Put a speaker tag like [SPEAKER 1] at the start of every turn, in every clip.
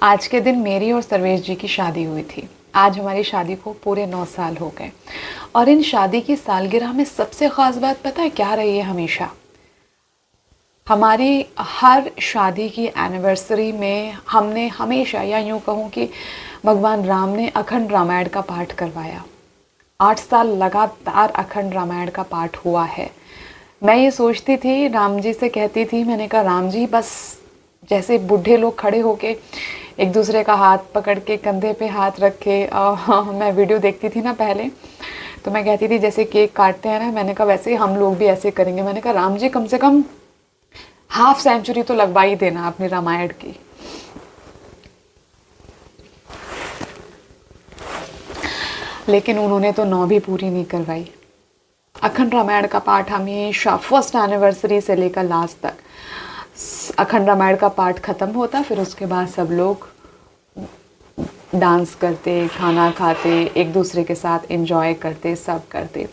[SPEAKER 1] आज के दिन मेरी और सर्वेश जी की शादी हुई थी। आज हमारी शादी को पूरे 9 साल हो गए और इन शादी की सालगिरह में सबसे ख़ास बात पता है क्या रही है? हमेशा हमारी हर शादी की एनिवर्सरी में हमने हमेशा, या यूँ कहूँ कि भगवान राम ने अखंड रामायण का पाठ करवाया। 8 साल लगातार अखंड रामायण का पाठ हुआ है। मैं ये सोचती थी, राम जी से कहती थी, मैंने कहा राम जी बस जैसे बूढ़े लोग खड़े होके एक दूसरे का हाथ पकड़ के कंधे पे हाथ रख के मैं वीडियो देखती थी ना पहले, तो मैं कहती थी जैसे केक काटते हैं ना, मैंने कहा वैसे ही हम लोग भी ऐसे करेंगे। मैंने कहा राम जी कम से कम हाफ सेंचुरी तो लगवा ही देना अपनी रामायण की। लेकिन उन्होंने तो 9 भी पूरी नहीं करवाई। अखंड रामायण का पाठ हमेशा फर्स्ट एनिवर्सरी से लेकर लास्ट तक अखंड रामायण का पाठ खत्म होता, फिर उसके बाद सब लोग डांस करते, खाना खाते, एक दूसरे के साथ एंजॉय करते, सब करते।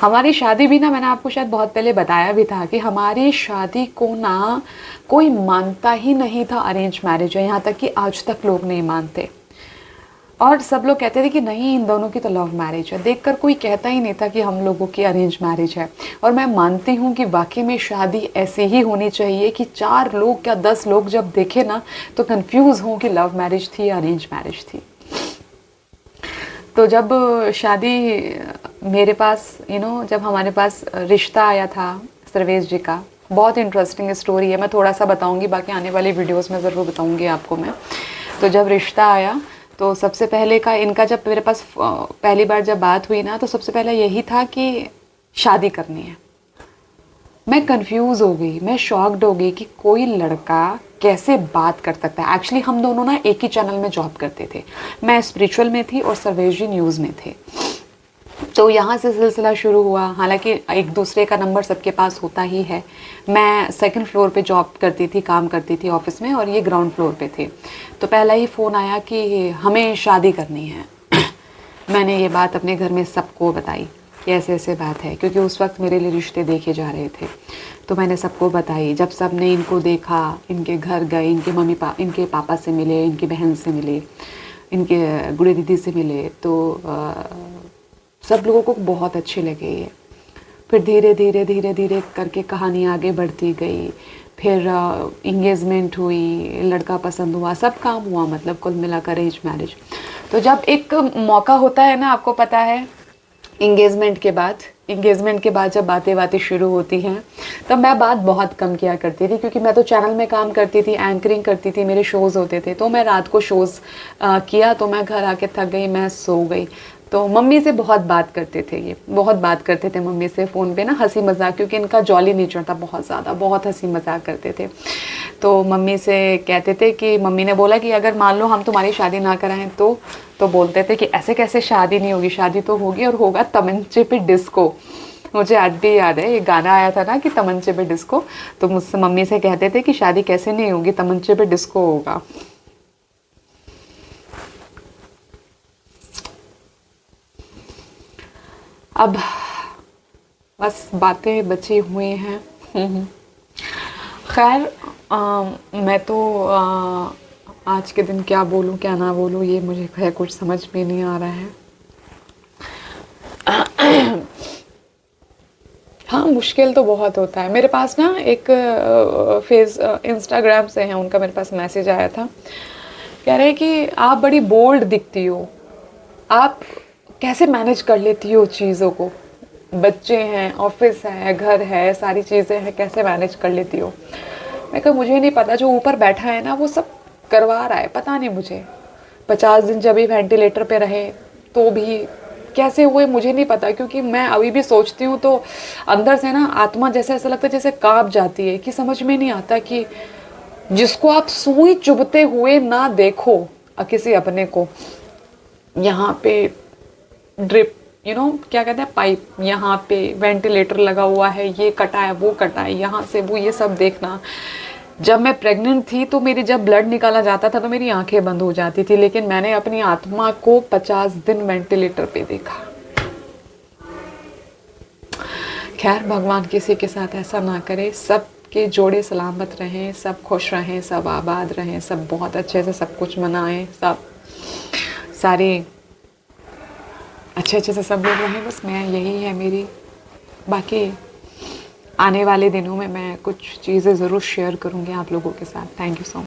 [SPEAKER 1] हमारी शादी भी ना, मैंने आपको शायद बहुत पहले बताया भी था कि हमारी शादी को ना कोई मानता ही नहीं था अरेंज मैरिज है, यहाँ तक कि आज तक लोग नहीं मानते। और सब लोग कहते थे कि नहीं इन दोनों की तो लव मैरिज है। देखकर कोई कहता ही नहीं था कि हम लोगों की अरेंज मैरिज है। और मैं मानती हूँ कि वाकई में शादी ऐसी ही होनी चाहिए कि 4 लोग क्या 10 लोग जब देखे ना तो कंफ्यूज हों कि लव मैरिज थी या अरेंज मैरिज थी। तो जब शादी मेरे पास जब हमारे पास रिश्ता आया था सर्वेश जी का, बहुत इंटरेस्टिंग स्टोरी है, मैं थोड़ा सा बताऊंगी, बाकी आने वाली वीडियोस में ज़रूर बताऊंगी आपको मैं। तो जब रिश्ता आया तो सबसे पहले का इनका, जब मेरे पास पहली बार जब बात हुई ना, तो सबसे पहले यही था कि शादी करनी है। मैं कंफ्यूज हो गई, मैं शॉक्ड हो गई कि कोई लड़का कैसे बात कर सकता है। एक्चुअली हम दोनों ना एक ही चैनल में जॉब करते थे, मैं स्पिरिचुअल में थी और सर्वेश जी न्यूज़ में थे। तो यहाँ से सिलसिला शुरू हुआ। हालांकि एक दूसरे का नंबर सबके पास होता ही है। मैं सेकंड फ्लोर पे जॉब करती थी, काम करती थी ऑफिस में, और ये ग्राउंड फ्लोर पे थे। तो पहला ही फ़ोन आया कि हमें शादी करनी है। मैंने ये बात अपने घर में सबको बताई कि ऐसे ऐसे बात है, क्योंकि उस वक्त मेरे लिए रिश्ते देखे जा रहे थे। तो मैंने सबको बताई। जब सब ने इनको देखा, इनके घर गए, इनके पापा से मिले, इनकी बहन से मिले, इनके गुड़े दीदी से मिले, तो सब लोगों को बहुत अच्छी लगे ये। फिर धीरे धीरे धीरे धीरे करके कहानी आगे बढ़ती गई। फिर इंगेजमेंट हुई, लड़का पसंद हुआ, सब काम हुआ, मतलब कुल मिलाकर अरेंज मैरिज। तो जब एक मौका होता है ना, आपको पता है, इंगेजमेंट के बाद जब बातें शुरू होती हैं, तब मैं बात बहुत कम किया करती थी, क्योंकि मैं तो चैनल में काम करती थी, एंकरिंग करती थी, मेरे शोज़ होते थे। तो मैं रात को शोज़ किया तो मैं घर आके थक गई, मैं सो गई। तो मम्मी से बहुत बात करते थे, ये बहुत बात करते थे मम्मी से फ़ोन पे ना, हंसी मजाक, क्योंकि इनका जॉली नेचर था बहुत ज़्यादा, बहुत हंसी मजाक करते थे। तो मम्मी से कहते थे कि मम्मी ने बोला कि अगर मान लो हम तुम्हारी शादी ना कराएं तो बोलते थे कि ऐसे कैसे शादी नहीं होगी, शादी तो होगी, और होगा तमंचे पे डिस्को। मुझे आज भी याद है, ये गाना आया था ना कि तमंचे पे डिस्को। तो मुझसे मम्मी से कहते थे कि शादी कैसे नहीं होगी, तमंचे पे डिस्को होगा। अब बस बातें बची हुई हैं। खैर, मैं तो आज के दिन क्या बोलूँ क्या ना बोलूँ, ये मुझे खैर कुछ समझ में नहीं आ रहा है। हाँ, मुश्किल तो बहुत होता है। मेरे पास ना एक इंस्टाग्राम से है उनका, मेरे पास मैसेज आया था, कह रहे कि आप बड़ी बोल्ड दिखती हो, आप कैसे मैनेज कर लेती हो चीज़ों को, बच्चे हैं, ऑफिस है, घर है, सारी चीज़ें हैं, कैसे मैनेज कर लेती हो। मैं कहा मुझे नहीं पता, जो ऊपर बैठा है ना वो सब करवा रहा है, पता नहीं मुझे। 50 दिन जब भी वेंटिलेटर पे रहे तो भी कैसे हुए मुझे नहीं पता, क्योंकि मैं अभी भी सोचती हूँ तो अंदर से ना आत्मा जैसे ऐसा लगता है जैसे कांप जाती है, कि समझ में नहीं आता कि जिसको आप सुई चुभते हुए ना देखो किसी अपने को, यहाँ पे ड्रिप क्या कहते हैं, पाइप, यहाँ पे वेंटिलेटर लगा हुआ है, ये कटा है, वो कटा है, यहाँ से वो, ये सब देखना। जब मैं प्रेग्नेंट थी तो मेरी जब ब्लड निकाला जाता था तो मेरी आंखें बंद हो जाती थी, लेकिन मैंने अपनी आत्मा को 50 दिन वेंटिलेटर पे देखा। खैर, भगवान किसी के साथ ऐसा ना करे, सब के जोड़े सलामत रहें, सब खुश रहें, सब आबाद रहें, सब बहुत अच्छे से सब कुछ मनाएं, सब सारे अच्छे अच्छे से सब लोग रहें। बस मैं यही है मेरी। बाकी आने वाले दिनों में मैं कुछ चीज़ें ज़रूर शेयर करूँगी आप लोगों के साथ। Thank you so much.